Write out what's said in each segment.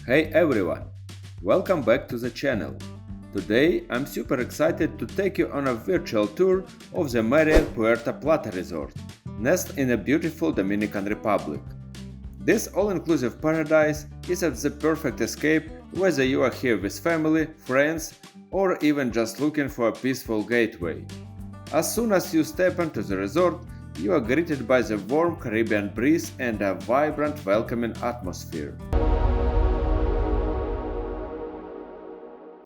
Hey everyone, welcome back to the channel. Today I'm super excited to take you on a virtual tour of the MARIEN Puerto Plata resort, nestled in a beautiful Dominican Republic. This all-inclusive paradise is the perfect escape whether you are here with family, friends, or even just looking for a peaceful getaway. As soon as you step into the resort, you are greeted by the warm Caribbean breeze and a vibrant, welcoming atmosphere.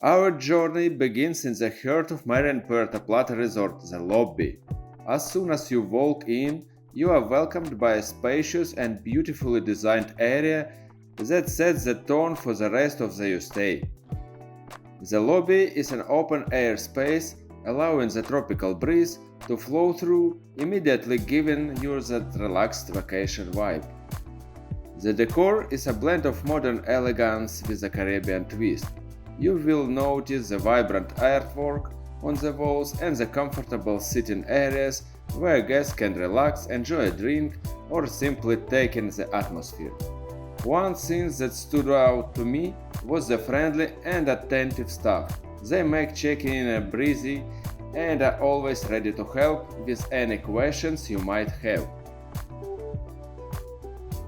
Our journey begins in the heart of MARIEN Puerto Plata resort, the lobby. As soon as you walk in, you are welcomed by a spacious and beautifully designed area that sets the tone for the rest of your stay. The lobby is an open-air space, allowing the tropical breeze to flow through, immediately giving you that relaxed vacation vibe. The decor is a blend of modern elegance with a Caribbean twist. You will notice the vibrant artwork on the walls and the comfortable sitting areas where guests can relax, enjoy a drink, or simply take in the atmosphere. One thing that stood out to me was the friendly and attentive staff. They make check-in breezy and are always ready to help with any questions you might have.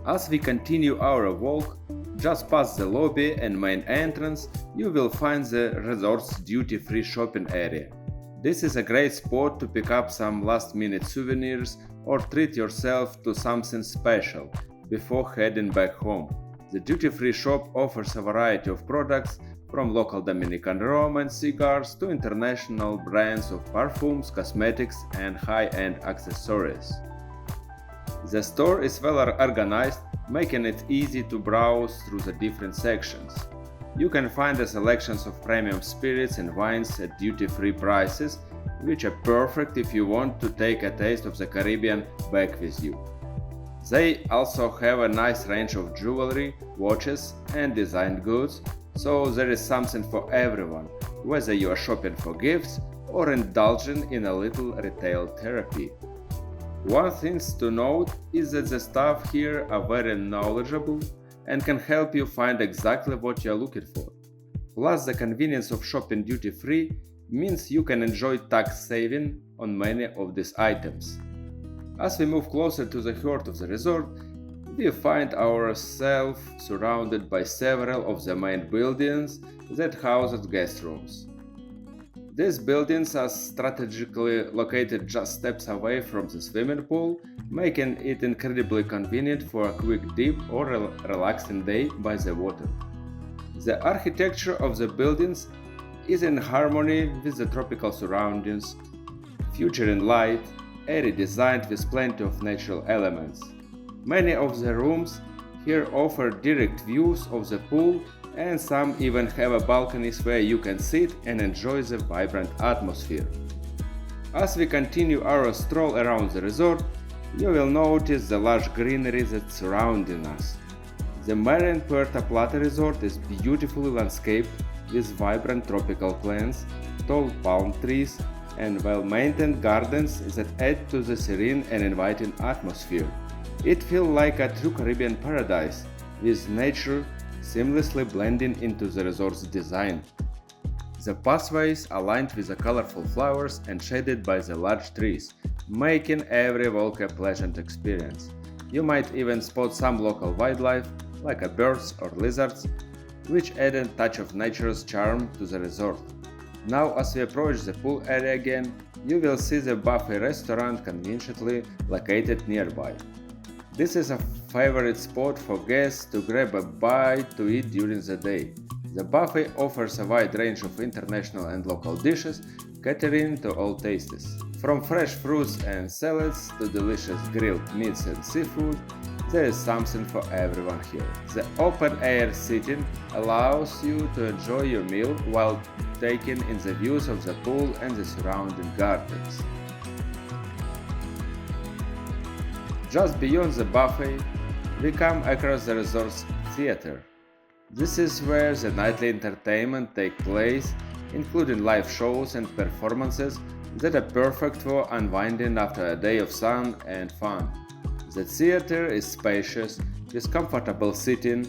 As we continue our walk, just past the lobby and main entrance, you will find the resort's duty-free shopping area. This is a great spot to pick up some last-minute souvenirs or treat yourself to something special before heading back home. The duty-free shop offers a variety of products from local Dominican rum and cigars to international brands of perfumes, cosmetics, and high-end accessories. The store is well organized, making it easy to browse through the different sections. You can find a selections of premium spirits and wines at duty-free prices, which are perfect if you want to take a taste of the Caribbean back with you. They also have a nice range of jewelry, watches, and designed goods, so there is something for everyone, whether you are shopping for gifts or indulging in a little retail therapy. One thing to note is that the staff here are very knowledgeable and can help you find exactly what you are looking for. Plus, the convenience of shopping duty-free means you can enjoy tax saving on many of these items. As we move closer to the heart of the resort, we find ourselves surrounded by several of the main buildings that house guest rooms. These buildings are strategically located just steps away from the swimming pool, making it incredibly convenient for a quick dip or relaxing day by the water. The architecture of the buildings is in harmony with the tropical surroundings, featuring light, airy design with plenty of natural elements. Many of the rooms here offer direct views of the pool, and some even have balconies where you can sit and enjoy the vibrant atmosphere. As we continue our stroll around the resort, you will notice the large greenery that's surrounding us. The MARIEN Puerto Plata resort is beautifully landscaped with vibrant tropical plants, tall palm trees, and well-maintained gardens that add to the serene and inviting atmosphere. It feels like a true Caribbean paradise, with nature seamlessly blending into the resort's design. The pathways are lined with the colorful flowers and shaded by the large trees, making every walk a pleasant experience. You might even spot some local wildlife, like birds or lizards, which add a touch of nature's charm to the resort. Now, as we approach the pool area again, you will see the buffet restaurant conveniently located nearby. This is a favorite spot for guests to grab a bite to eat during the day. The buffet offers a wide range of international and local dishes, catering to all tastes. From fresh fruits and salads to delicious grilled meats and seafood, there is something for everyone here. The open-air seating allows you to enjoy your meal while taking in the views of the pool and the surrounding gardens. Just beyond the buffet, we come across the resort's theater. This is where the nightly entertainment takes place, including live shows and performances that are perfect for unwinding after a day of sun and fun. The theater is spacious, with comfortable seating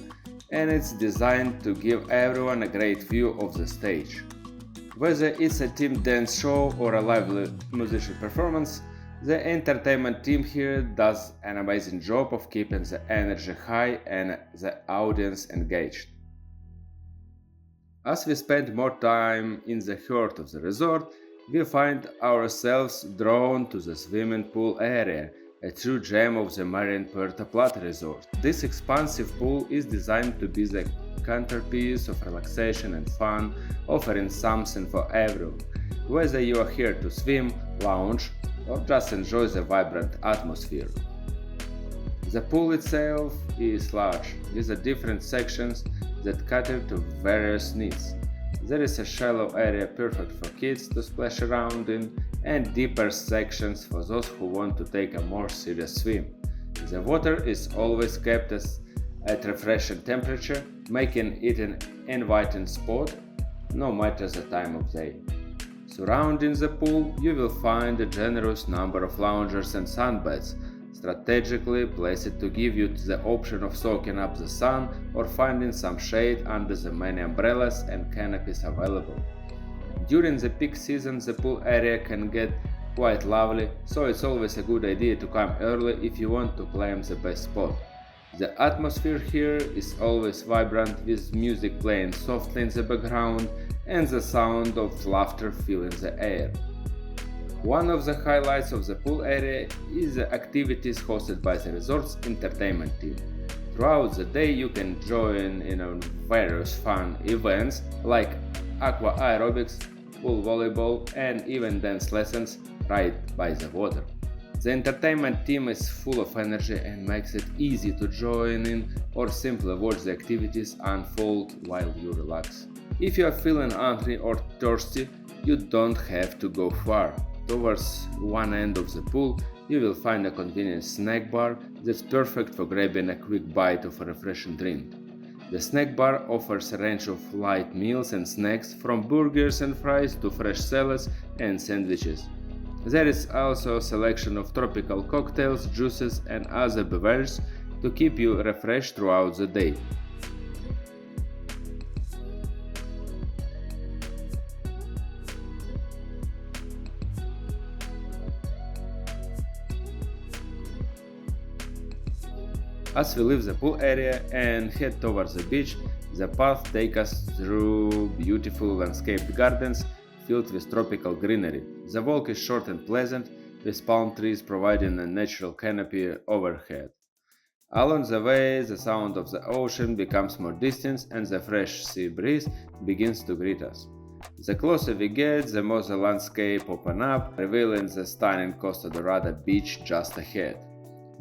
and it's designed to give everyone a great view of the stage. Whether it's a team dance show or a lively musician performance, the entertainment team here does an amazing job of keeping the energy high and the audience engaged. As we spend more time in the heart of the resort, we find ourselves drawn to the swimming pool area, a true gem of the MARIEN Puerto Plata resort. This expansive pool is designed to be the centerpiece of relaxation and fun, offering something for everyone. Whether you are here to swim, lounge, or just enjoy the vibrant atmosphere. The pool itself is large, with the different sections that cater to various needs. There is a shallow area perfect for kids to splash around in, and deeper sections for those who want to take a more serious swim. The water is always kept at refreshing temperature, making it an inviting spot no matter the time of day. Surrounding the pool, you will find a generous number of loungers and sunbeds, strategically placed to give you the option of soaking up the sun or finding some shade under the many umbrellas and canopies available. During the peak season, the pool area can get quite lovely, so it's always a good idea to come early if you want to claim the best spot. The atmosphere here is always vibrant, with music playing softly in the background and the sound of laughter filling the air. One of the highlights of the pool area is the activities hosted by the resort's entertainment team. Throughout the day, you can join in various fun events like aqua aerobics, pool volleyball, and even dance lessons right by the water. The entertainment team is full of energy and makes it easy to join in or simply watch the activities unfold while you relax. If you are feeling hungry or thirsty, you don't have to go far. Towards one end of the pool, you will find a convenient snack bar that's perfect for grabbing a quick bite of a refreshing drink. The snack bar offers a range of light meals and snacks, from burgers and fries to fresh salads and sandwiches. There is also a selection of tropical cocktails, juices, and other beverages to keep you refreshed throughout the day. As we leave the pool area and head towards the beach, the path takes us through beautiful landscaped gardens filled with tropical greenery. The walk is short and pleasant, with palm trees providing a natural canopy overhead. Along the way, the sound of the ocean becomes more distant and the fresh sea breeze begins to greet us. The closer we get, the more the landscape opens up, revealing the stunning Costa Dorada beach just ahead.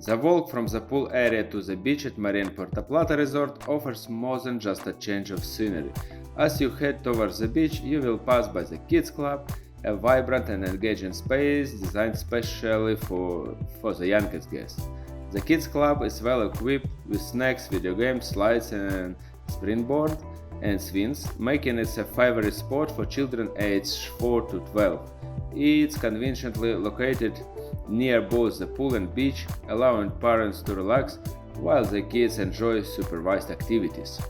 The walk from the pool area to the beach at MARIEN Puerto Plata resort offers more than just a change of scenery. As you head towards the beach, you will pass by the Kids Club, a vibrant and engaging space designed specially for the youngest guests. The Kids Club is well equipped with snacks, video games, slides, and springboard and swings, making it a favorite spot for children aged 4 to 12. It's conveniently located near both the pool and beach, allowing parents to relax while the kids enjoy supervised activities.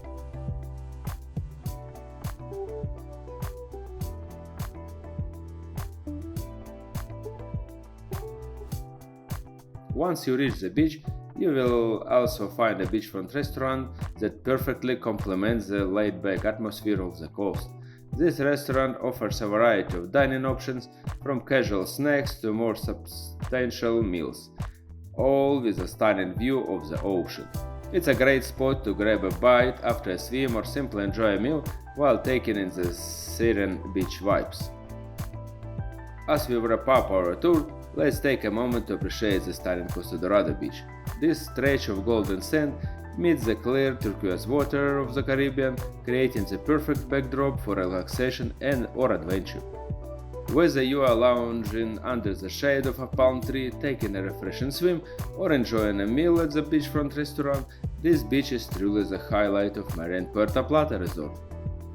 Once you reach the beach, you will also find a beachfront restaurant that perfectly complements the laid-back atmosphere of the coast. This restaurant offers a variety of dining options, from casual snacks to more substantial meals, all with a stunning view of the ocean. It's a great spot to grab a bite after a swim or simply enjoy a meal while taking in the serene beach vibes. As we wrap up our tour, let's take a moment to appreciate the stunning Costa Dorada beach. This stretch of golden sand meets the clear turquoise water of the Caribbean, creating the perfect backdrop for relaxation or adventure. Whether you are lounging under the shade of a palm tree, taking a refreshing swim, or enjoying a meal at the beachfront restaurant, this beach is truly the highlight of MARIEN Puerto Plata resort.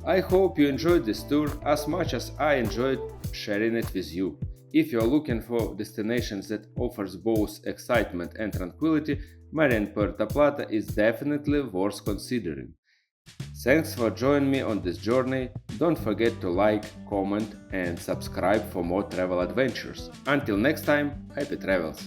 I hope you enjoyed this tour as much as I enjoyed sharing it with you. If you are looking for destinations that offers both excitement and tranquility, MARIEN Puerto Plata is definitely worth considering. Thanks for joining me on this journey. Don't forget to like, comment and subscribe for more travel adventures. Until next time, happy travels!